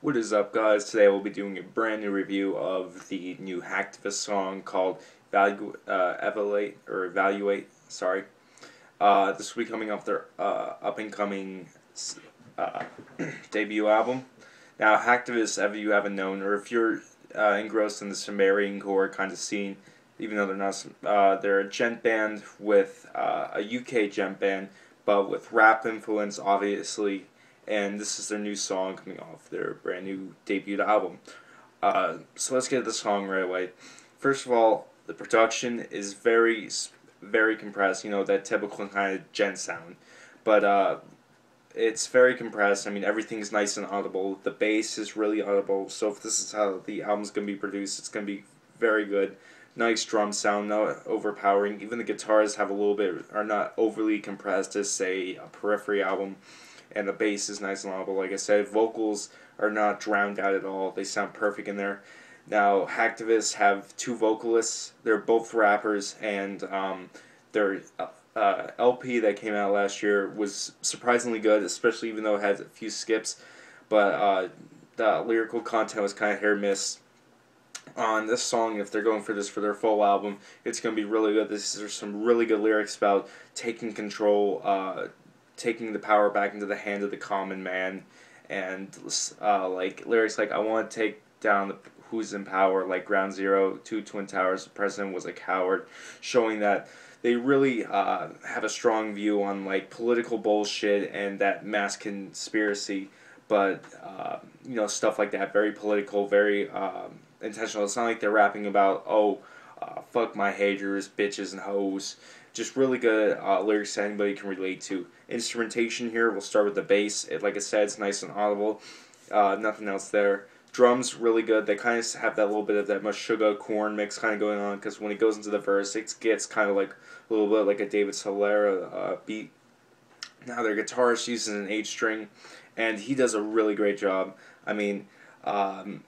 What is up, guys? Today we'll be doing a brand new review of the new Hacktivist song called Evaluate. Sorry. This will be coming off their up and coming uh, debut album. Now, Hacktivist, if you haven't known, or if you're engrossed in the Sumerian core kind of scene, even though they're not, they're a gent band with a UK gent band, but with rap influence, obviously. And this is their new song coming off their brand new debut album. So let's get to the song right away. First of all, the production is very compressed. You know, that typical kind of gent sound, but it's very compressed. I mean, everything's nice and audible. The bass is really audible. So if this is how the album's gonna be produced, it's gonna be very good. Nice drum sound, not overpowering. Even the guitars have a little bit, are not overly compressed as say a Periphery album. And the bass is nice and audible. Like I said, vocals are not drowned out at all. They sound perfect in there. Now, Hacktivists have two vocalists. They're both rappers, and their LP that came out last year was surprisingly good, especially even though it had a few skips. But the lyrical content was kind of hit or miss. On this song, if they're going for this for their full album, it's going to be really good. There's some really good lyrics about taking control, taking the power back into the hand of the common man, and like lyrics like "I want to take down the who's in power," like Ground Zero, two Twin Towers, the president was a coward, showing that they really have a strong view on like political bullshit and that mass conspiracy, but you know, stuff like that, very political, very intentional. It's not like they're rapping about fuck my haters, bitches and hoes. Just really good lyrics that anybody can relate to. Instrumentation here, we'll start with the bass. Like I said, it's nice and audible. Nothing else there. Drums, really good. They kind of have that little bit of that Meshuggah corn mix kind of going on, because when it goes into the verse, it gets kind of like a little bit like a David Solera beat. Now their guitarist uses an 8-string, and he does a really great job. I mean,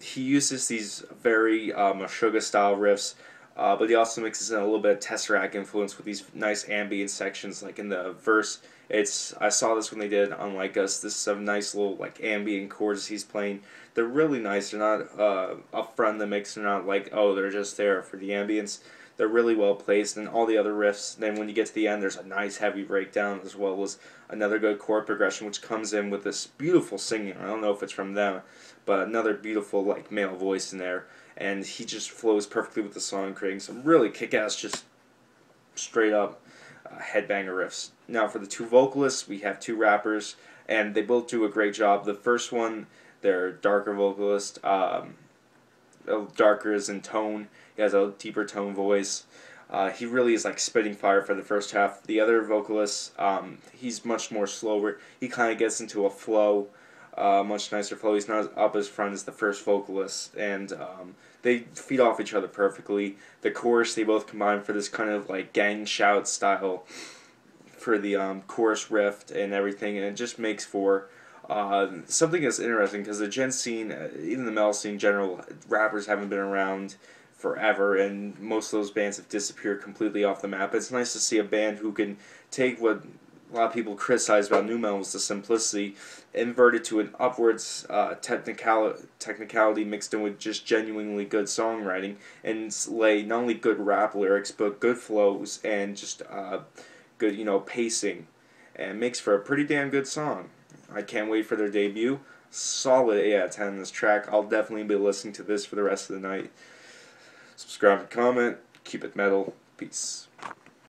he uses these very Meshuggah style riffs, but he also mixes in a little bit of Tesseract influence with these nice ambient sections. Like in the verse, I saw this when they did Unlike Us. This is a nice little like ambient chords he's playing. They're really nice. They're not up front in the mix. They're not like, oh, they're just there for the ambience. They're really well placed, and all the other riffs. Then when you get to the end, there's a nice heavy breakdown, as well as another good chord progression, which comes in with this beautiful singing. I don't know if it's from them, but another beautiful like male voice in there, and he just flows perfectly with the song, creating some really kick-ass, just straight up headbanger riffs. Now for the two vocalists, we have two rappers, and they both do a great job. The first one, their darker vocalist, darker is in tone. He has a deeper tone voice. He really is like spitting fire for the first half. The other vocalist, he's much more slower. He kind of gets into a flow, much nicer flow. He's not as up as front as the first vocalist, and they feed off each other perfectly. The chorus, they both combine for this kind of like gang shout style for the chorus riff and everything, and it just makes for something that's interesting, because the gent scene, even the metal scene in general, rappers haven't been around forever, and most of those bands have disappeared completely off the map. It's nice to see a band who can take what a lot of people criticize about new metal, is the simplicity, invert it to an upwards technicality mixed in with just genuinely good songwriting, and lay not only good rap lyrics but good flows and just good, you know, pacing, and makes for a pretty damn good song. I can't wait for their debut. Solid 8 out of 10 on this track. I'll definitely be listening to this for the rest of the night. Subscribe and comment. Keep it metal. Peace.